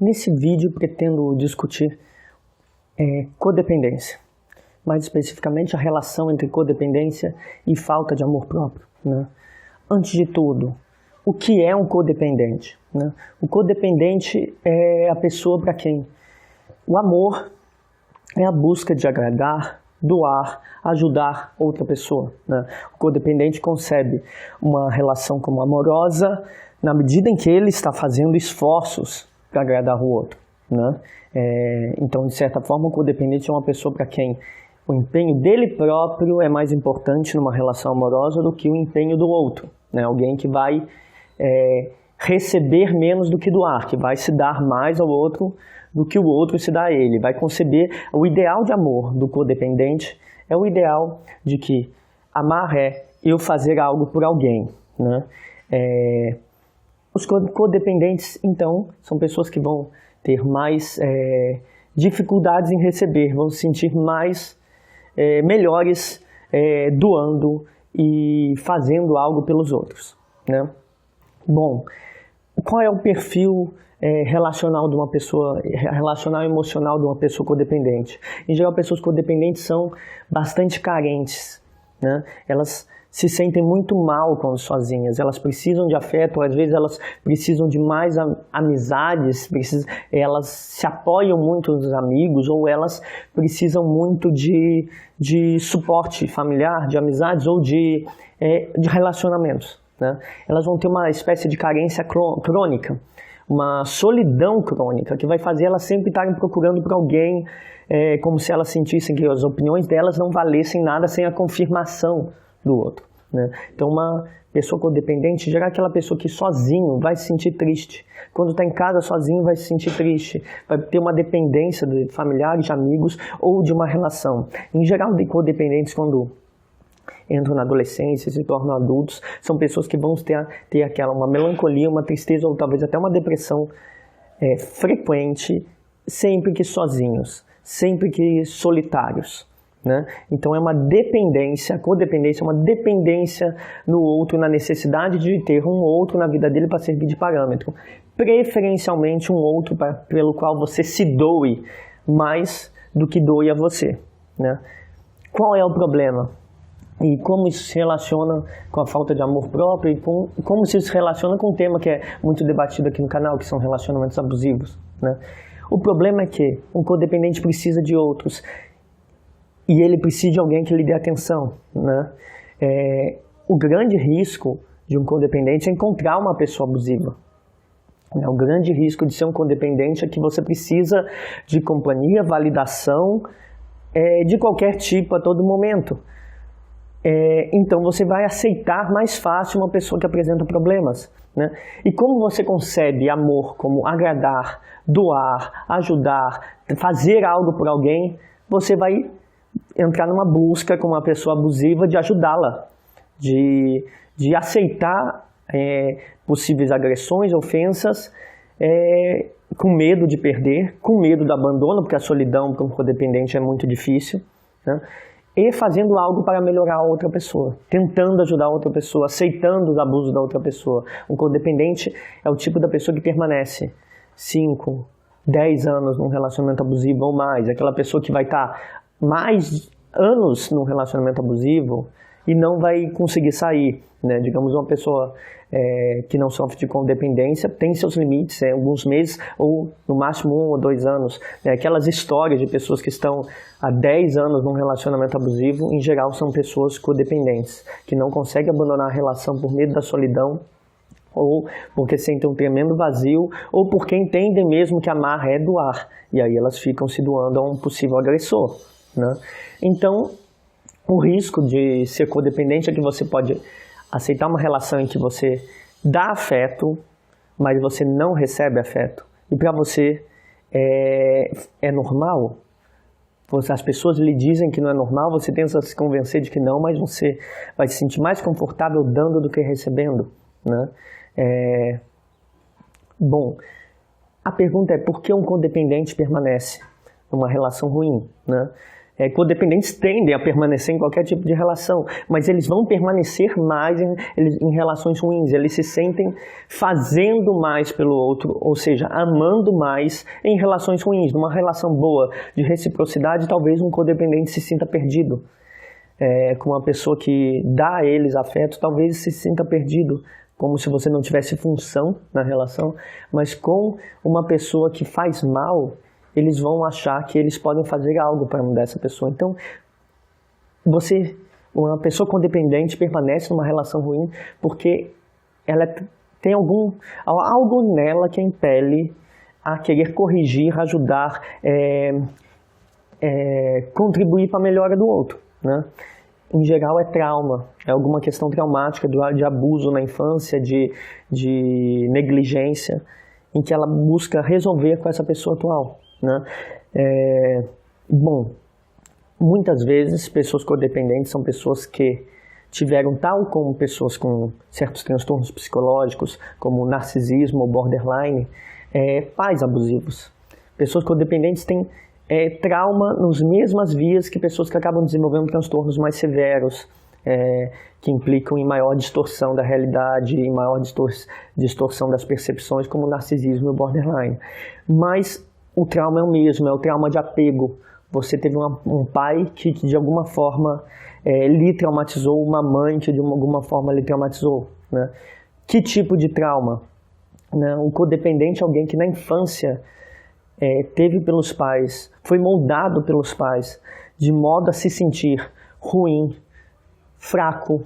Nesse vídeo pretendo discutir codependência, mais especificamente a relação entre codependência e falta de amor próprio, né? Antes de tudo, o que é um codependente, né? O codependente é a pessoa para quem o amor é a busca de agradar, doar, ajudar outra pessoa, né? O codependente concebe uma relação como amorosa na medida em que ele está fazendo esforços para agradar o outro, né? Então, de certa forma, o codependente é uma pessoa para quem o empenho dele próprio é mais importante numa relação amorosa do que o empenho do outro, né? Alguém que vai receber menos do que doar, que vai se dar mais ao outro do que o outro se dá a ele, vai conceber o ideal de amor do codependente, é o ideal de que amar é eu fazer algo por alguém, né? Os codependentes, então, são pessoas que vão ter mais dificuldades em receber, vão se sentir mais melhores doando e fazendo algo pelos outros, né? Bom, qual é o perfil relacional de uma pessoa, relacional e emocional de uma pessoa codependente? Em geral, pessoas codependentes são bastante carentes, né? Elas se sentem muito mal quando sozinhas, elas precisam de afeto, às vezes elas precisam de mais amizades, elas se apoiam muito nos amigos, ou elas precisam muito de suporte familiar, de amizades ou de relacionamentos, né? Elas vão ter uma espécie de carência crônica, uma solidão crônica, que vai fazer elas sempre estarem procurando por alguém, como se elas sentissem que as opiniões delas não valessem nada sem a confirmação do outro, né? Então, uma pessoa codependente já é aquela pessoa que sozinho vai se sentir triste. Quando está em casa sozinho vai se sentir triste, vai ter uma dependência de familiares, de amigos ou de uma relação. Em geral, de codependentes, quando entram na adolescência, se tornam adultos, são pessoas que vão ter uma melancolia, uma tristeza ou talvez até uma depressão frequente, sempre que sozinhos, sempre que solitários, né? Então é uma dependência, a codependência é uma dependência no outro, na necessidade de ter um outro na vida dele para servir de parâmetro, preferencialmente um outro pelo qual você se doe mais do que doe a você, né? Qual é o problema? E como isso se relaciona com a falta de amor próprio e como isso se relaciona com um tema que é muito debatido aqui no canal, que são relacionamentos abusivos, né? O problema é que um codependente precisa de outros e ele precisa de alguém que lhe dê atenção, né? O grande risco de um codependente é encontrar uma pessoa abusiva. O grande risco de ser um codependente é que você precisa de companhia, validação de qualquer tipo a todo momento. Então você vai aceitar mais fácil uma pessoa que apresenta problemas, né? E como você concebe amor como agradar, doar, ajudar, fazer algo por alguém, você vai entrar numa busca com uma pessoa abusiva de ajudá-la, de aceitar possíveis agressões, ofensas, com medo de perder, com medo do abandono, porque a solidão para um codependente é muito difícil, né? E fazendo algo para melhorar a outra pessoa, tentando ajudar a outra pessoa, aceitando os abusos da outra pessoa. Um codependente é o tipo da pessoa que permanece 5, 10 anos num relacionamento abusivo ou mais. Aquela pessoa que vai estar mais anos num relacionamento abusivo e não vai conseguir sair, né? Digamos, uma pessoa que não sofre de codependência tem seus limites, alguns meses ou no máximo 1 ou 2 anos. Aquelas histórias de pessoas que estão há 10 anos num relacionamento abusivo, em geral são pessoas codependentes, que não conseguem abandonar a relação por medo da solidão, ou porque sentem um tremendo vazio, ou porque entendem mesmo que amar é doar, e aí elas ficam se doando a um possível agressor, né? Então, o risco de ser codependente é que você pode aceitar uma relação em que você dá afeto, mas você não recebe afeto. E para você é normal. As pessoas lhe dizem que não é normal, você tenta se convencer de que não, mas você vai se sentir mais confortável dando do que recebendo, né? Bom, a pergunta é por que um codependente permanece numa relação ruim, né? Codependentes tendem a permanecer em qualquer tipo de relação, mas eles vão permanecer mais em relações ruins, eles se sentem fazendo mais pelo outro, ou seja, amando mais em relações ruins. Numa relação boa de reciprocidade, talvez um codependente se sinta perdido. Com uma pessoa que dá a eles afeto, talvez se sinta perdido, como se você não tivesse função na relação, mas com uma pessoa que faz mal, eles vão achar que eles podem fazer algo para mudar essa pessoa. Então, uma pessoa codependente permanece numa relação ruim porque ela tem algo nela que a impele a querer corrigir, ajudar, contribuir para a melhora do outro, né? Em geral é trauma, é alguma questão traumática de abuso na infância, de negligência, em que ela busca resolver com essa pessoa atual, né? Bom, muitas vezes pessoas codependentes são pessoas que tiveram, tal como pessoas com certos transtornos psicológicos, como narcisismo ou borderline, pais abusivos. Pessoas codependentes têm trauma nas mesmas vias que pessoas que acabam desenvolvendo transtornos mais severos, que implicam em maior distorção da realidade, em maior distorção das percepções, como o narcisismo e o borderline. Mas o trauma é o mesmo, é o trauma de apego. Você teve um pai que de alguma forma lhe traumatizou, uma mãe que de alguma forma lhe traumatizou, né? Que tipo de trauma? Né? Um codependente é alguém que na infância teve pelos pais, foi moldado pelos pais, de modo a se sentir ruim, fraco,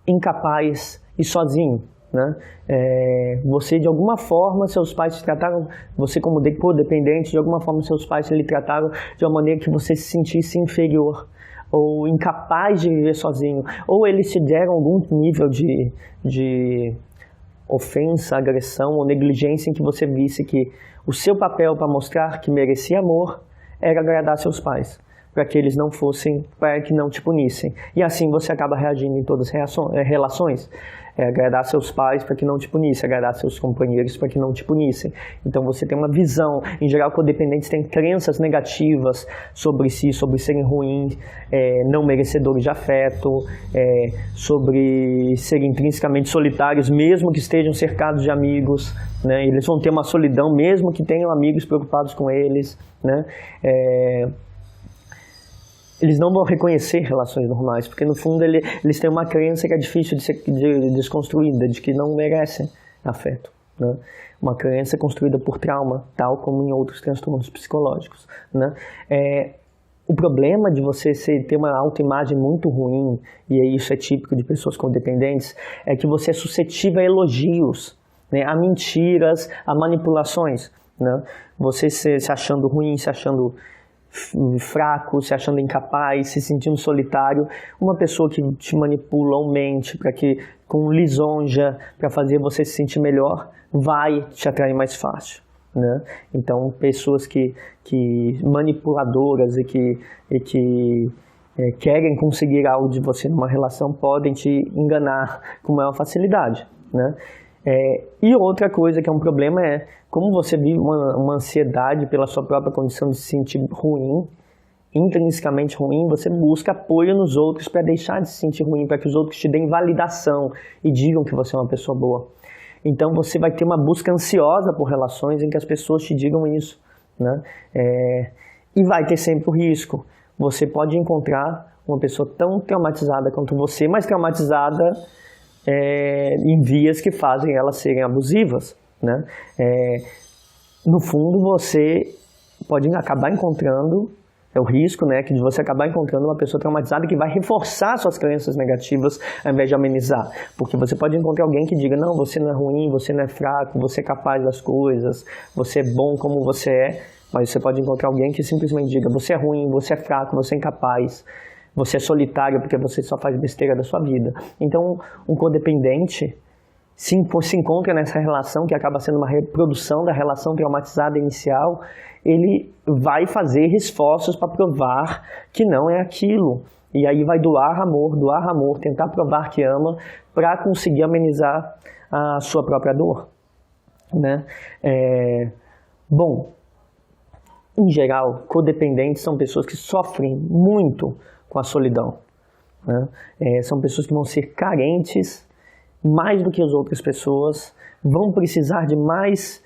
incapaz e sozinho, né? Você de alguma forma, seus pais te trataram, você como codependente, de alguma forma seus pais lhe trataram de uma maneira que você se sentisse inferior ou incapaz de viver sozinho, ou eles te deram algum nível de ofensa, agressão ou negligência em que você visse que o seu papel para mostrar que merecia amor era agradar seus pais, para que eles não fossem, para que não te punissem. E assim você acaba reagindo em todas as relações. Agradar seus pais para que não te punissem, agradar seus companheiros para que não te punissem. Então você tem uma visão, em geral codependentes têm crenças negativas sobre si, sobre serem ruins, não merecedores de afeto, sobre serem intrinsecamente solitários, mesmo que estejam cercados de amigos, né? Eles vão ter uma solidão mesmo que tenham amigos preocupados com eles, né? Eles não vão reconhecer relações normais, porque no fundo eles têm uma crença que é difícil de ser desconstruída, de que não merecem afeto, né? Uma crença construída por trauma, tal como em outros transtornos psicológicos, né? O problema de você ter uma autoimagem muito ruim, e isso é típico de pessoas codependentes, é que você é suscetível a elogios, né? A mentiras, a manipulações, né? Você se achando ruim, se achando fraco, se achando incapaz, se sentindo solitário, uma pessoa que te manipula ou mente com lisonja para fazer você se sentir melhor, vai te atrair mais fácil, né? Então, pessoas que manipuladoras e que querem conseguir algo de você numa relação podem te enganar com maior facilidade, né? E outra coisa que é um problema como você vive uma ansiedade pela sua própria condição de se sentir ruim, intrinsecamente ruim, você busca apoio nos outros para deixar de se sentir ruim, para que os outros te deem validação e digam que você é uma pessoa boa. Então você vai ter uma busca ansiosa por relações em que as pessoas te digam isso, né? E vai ter sempre o risco. Você pode encontrar uma pessoa tão traumatizada quanto você, mas traumatizada em vias que fazem elas serem abusivas, né? No fundo, você pode acabar encontrando, é o risco, né, de você acabar encontrando uma pessoa traumatizada que vai reforçar suas crenças negativas ao invés de amenizar. Porque você pode encontrar alguém que diga, não, você não é ruim, você não é fraco, você é capaz das coisas, você é bom como você é, mas você pode encontrar alguém que simplesmente diga, você é ruim, você é fraco, você é incapaz, você é solitário porque você só faz besteira da sua vida. Então, um codependente se encontra nessa relação que acaba sendo uma reprodução da relação traumatizada inicial, ele vai fazer esforços para provar que não é aquilo. E aí vai doar amor, tentar provar que ama para conseguir amenizar a sua própria dor, né? Bom, Em geral, codependentes são pessoas que sofrem muito com a solidão, né? São pessoas que vão ser carentes mais do que as outras pessoas, vão precisar de mais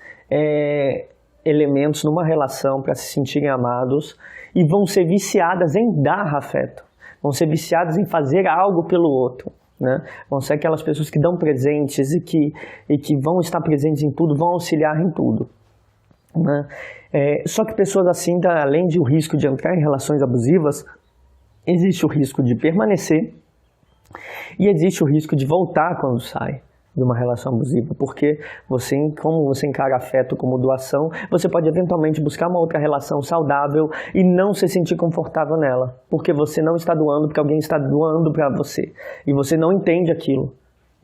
elementos numa relação para se sentirem amados e vão ser viciadas em dar afeto, vão ser viciadas em fazer algo pelo outro, né? Vão ser aquelas pessoas que dão presentes e que vão estar presentes em tudo, vão auxiliar em tudo, né? Só que pessoas assim, além do risco de entrar em relações abusivas, existe o risco de permanecer e existe o risco de voltar quando sai de uma relação abusiva, porque como você encara afeto como doação, você pode eventualmente buscar uma outra relação saudável e não se sentir confortável nela, porque você não está doando, porque alguém está doando para você, e você não entende aquilo.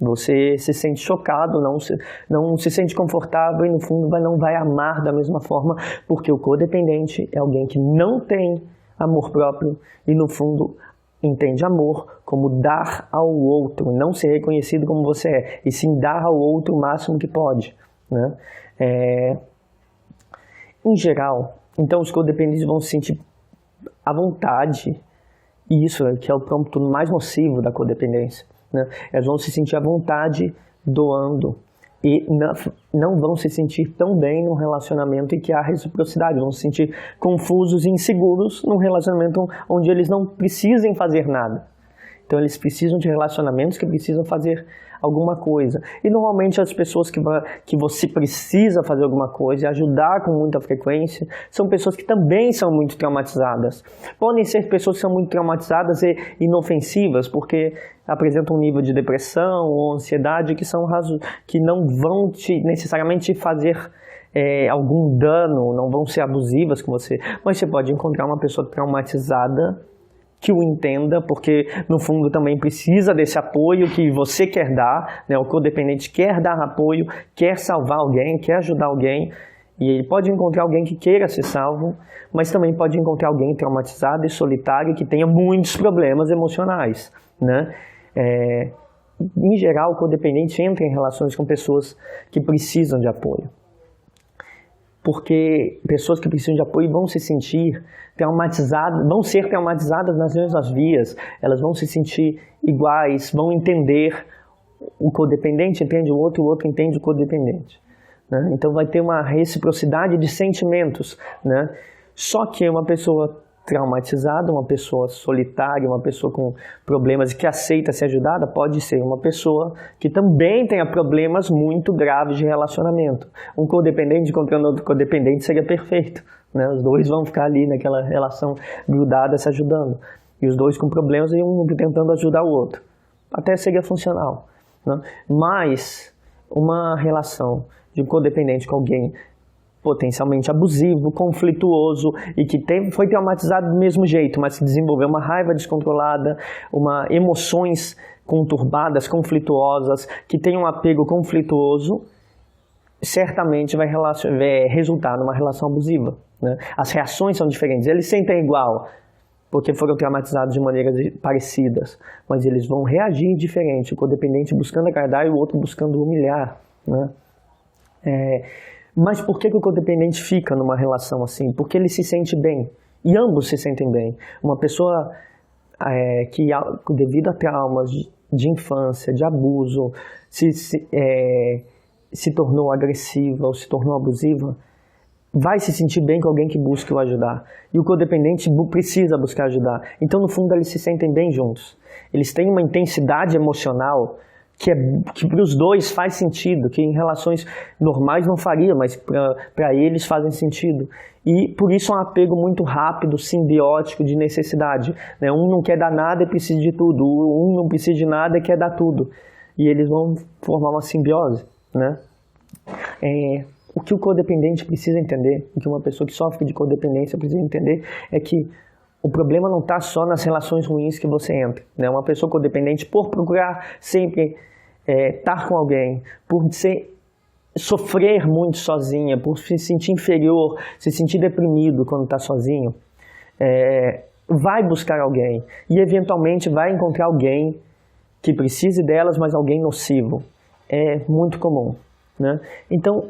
Você se sente chocado, não se sente confortável e no fundo não vai amar da mesma forma, porque o codependente é alguém que não tem amor próprio e no fundo entende amor como dar ao outro, não ser reconhecido como você é, e sim dar ao outro o máximo que pode, né? Em geral, então os codependentes vão se sentir à vontade, e isso que é o ponto mais nocivo da codependência, né? Elas vão se sentir à vontade doando e não vão se sentir tão bem num relacionamento em que há reciprocidade, vão se sentir confusos e inseguros num relacionamento onde eles não precisem fazer nada. Então eles precisam de relacionamentos que precisam fazer alguma coisa. E normalmente as pessoas que você precisa fazer alguma coisa e ajudar com muita frequência são pessoas que também são muito traumatizadas. Podem ser pessoas que são muito traumatizadas e inofensivas, porque apresentam um nível de depressão ou ansiedade que não vão necessariamente te fazer algum dano, não vão ser abusivas com você. Mas você pode encontrar uma pessoa traumatizada que o entenda, porque no fundo também precisa desse apoio que você quer dar, né? O codependente quer dar apoio, quer salvar alguém, quer ajudar alguém, e ele pode encontrar alguém que queira ser salvo, mas também pode encontrar alguém traumatizado e solitário que tenha muitos problemas emocionais, né? Em geral, o codependente entra em relações com pessoas que precisam de apoio, porque pessoas que precisam de apoio vão se sentir traumatizadas, vão ser traumatizadas nas mesmas vias, elas vão se sentir iguais, vão entender o codependente, entende o outro entende o codependente, né? Então vai ter uma reciprocidade de sentimentos, né? Só que uma pessoa traumatizada, uma pessoa solitária, uma pessoa com problemas e que aceita ser ajudada, pode ser uma pessoa que também tenha problemas muito graves de relacionamento. Um codependente encontrando outro codependente seria perfeito, né? Os dois vão ficar ali naquela relação grudada, se ajudando. E os dois com problemas e um tentando ajudar o outro. Até seria funcional, né? Mas uma relação de um codependente com alguém potencialmente abusivo, conflituoso e que foi traumatizado do mesmo jeito, mas se desenvolveu uma raiva descontrolada, emoções conturbadas, conflituosas, que tem um apego conflituoso, certamente vai resultar numa relação abusiva, né? As reações são diferentes, eles sentem igual, porque foram traumatizados de maneiras parecidas, mas eles vão reagir diferente, o codependente buscando agradar e o outro buscando humilhar, né? Mas por que o codependente fica numa relação assim? Porque ele se sente bem, e ambos se sentem bem. Uma pessoa que, devido a traumas de infância, de abuso, se tornou agressiva ou se tornou abusiva, vai se sentir bem com alguém que busque o ajudar. E o codependente precisa buscar ajudar. Então, no fundo, eles se sentem bem juntos. Eles têm uma intensidade emocional que para os dois faz sentido, que em relações normais não faria, mas para eles fazem sentido. E por isso é um apego muito rápido, simbiótico, de necessidade, né? Um não quer dar nada e precisa de tudo, um não precisa de nada e quer dar tudo. E eles vão formar uma simbiose, né? O que o codependente precisa entender, o que uma pessoa que sofre de codependência precisa entender é que o problema não está só nas relações ruins que você entra, né? Uma pessoa codependente, por procurar sempre estar com alguém, por sofrer muito sozinha, por se sentir inferior, se sentir deprimido quando está sozinho, vai buscar alguém e eventualmente vai encontrar alguém que precise delas, mas alguém nocivo. É muito comum, né? Então,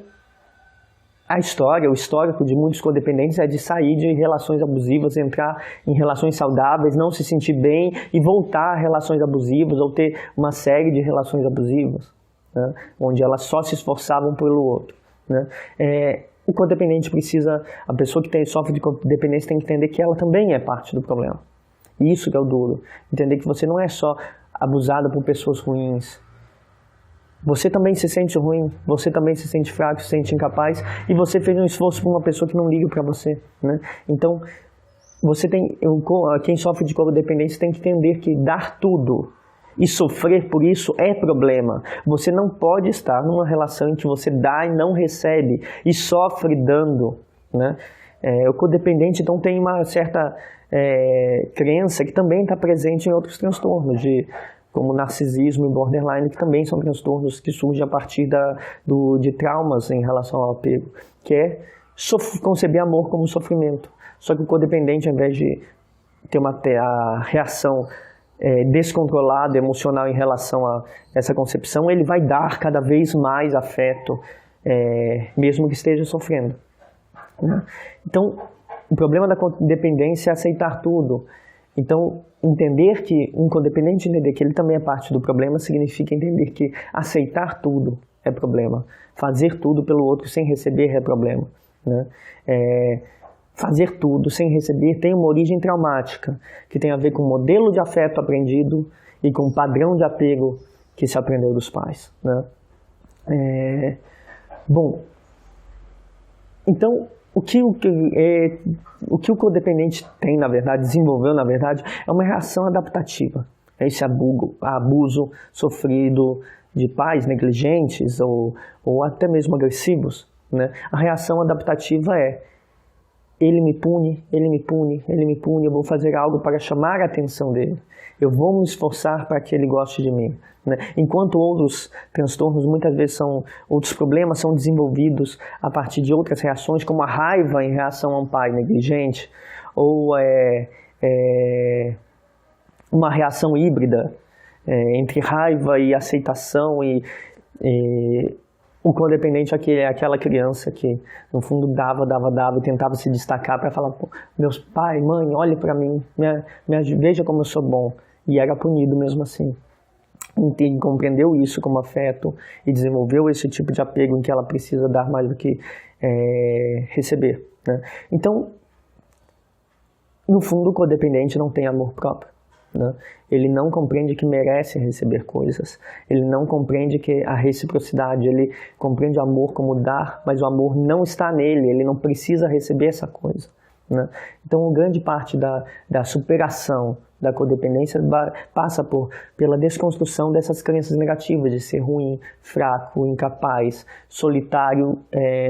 o histórico de muitos codependentes é de sair de relações abusivas, entrar em relações saudáveis, não se sentir bem e voltar a relações abusivas ou ter uma série de relações abusivas, né, onde elas só se esforçavam pelo outro, né. O codependente precisa, a pessoa que sofre de codependência tem que entender que ela também é parte do problema. Isso que é o duro, entender que você não é só abusada por pessoas ruins. Você também se sente ruim, você também se sente fraco, se sente incapaz, e você fez um esforço por uma pessoa que não liga para você, né? Então, quem sofre de codependência tem que entender que dar tudo e sofrer por isso é problema. Você não pode estar numa relação em que você dá e não recebe, e sofre dando, né? O codependente, então, tem uma certa crença que também está presente em outros transtornos, como narcisismo e borderline, que também são transtornos que surgem a partir de traumas em relação ao apego, que é conceber amor como sofrimento. Só que o codependente, ao invés de ter a reação descontrolada, emocional em relação a essa concepção, ele vai dar cada vez mais afeto, mesmo que esteja sofrendo, né? Então, o problema da codependência é aceitar tudo. Então, entender que um codependente, entender que ele também é parte do problema, significa entender que aceitar tudo é problema. Fazer tudo pelo outro sem receber é problema, né? Fazer tudo sem receber tem uma origem traumática, que tem a ver com o modelo de afeto aprendido e com o padrão de apego que se aprendeu dos pais, né? Bom, então, o que o codependente tem, na verdade, desenvolveu, na verdade, é uma reação adaptativa. Esse abuso sofrido de pais negligentes ou até mesmo agressivos, né? A reação adaptativa ele me pune, ele me pune, ele me pune, eu vou fazer algo para chamar a atenção dele. Eu vou me esforçar para que ele goste de mim, né? Enquanto outros transtornos, muitas vezes outros problemas são desenvolvidos a partir de outras reações, como a raiva em reação a um pai negligente, ou uma reação híbrida entre raiva e aceitação, e o codependente é aquela criança que, no fundo, dava e tentava se destacar para falar: meus pai, mãe, olhe para mim, veja como eu sou bom. E era punido mesmo assim. E compreendeu isso como afeto e desenvolveu esse tipo de apego em que ela precisa dar mais do que receber, né? Então, no fundo, o codependente não tem amor próprio, né? Ele não compreende que merece receber coisas, ele não compreende que a reciprocidade, ele compreende o amor como dar, mas o amor não está nele, ele não precisa receber essa coisa, né? Então, grande parte da superação da codependência passa pela desconstrução dessas crenças negativas de ser ruim, fraco, incapaz, solitário,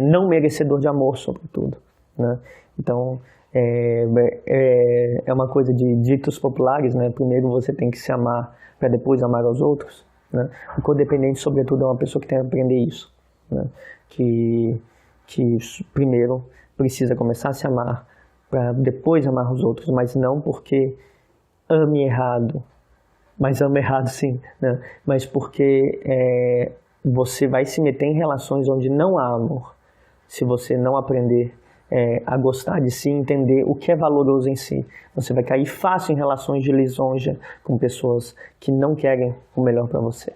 não merecedor de amor, sobretudo, né? Então, é uma coisa de ditos populares, né? Primeiro você tem que se amar para depois amar aos outros, né? O codependente, sobretudo, é uma pessoa que tem que aprender isso, né? Que primeiro precisa começar a se amar para depois amar os outros, mas não porque ame errado, mas ame errado sim, né? Mas porque você vai se meter em relações onde não há amor, se você não aprender a gostar de si, entender o que é valoroso em si. Você vai cair fácil em relações de lisonja com pessoas que não querem o melhor para você.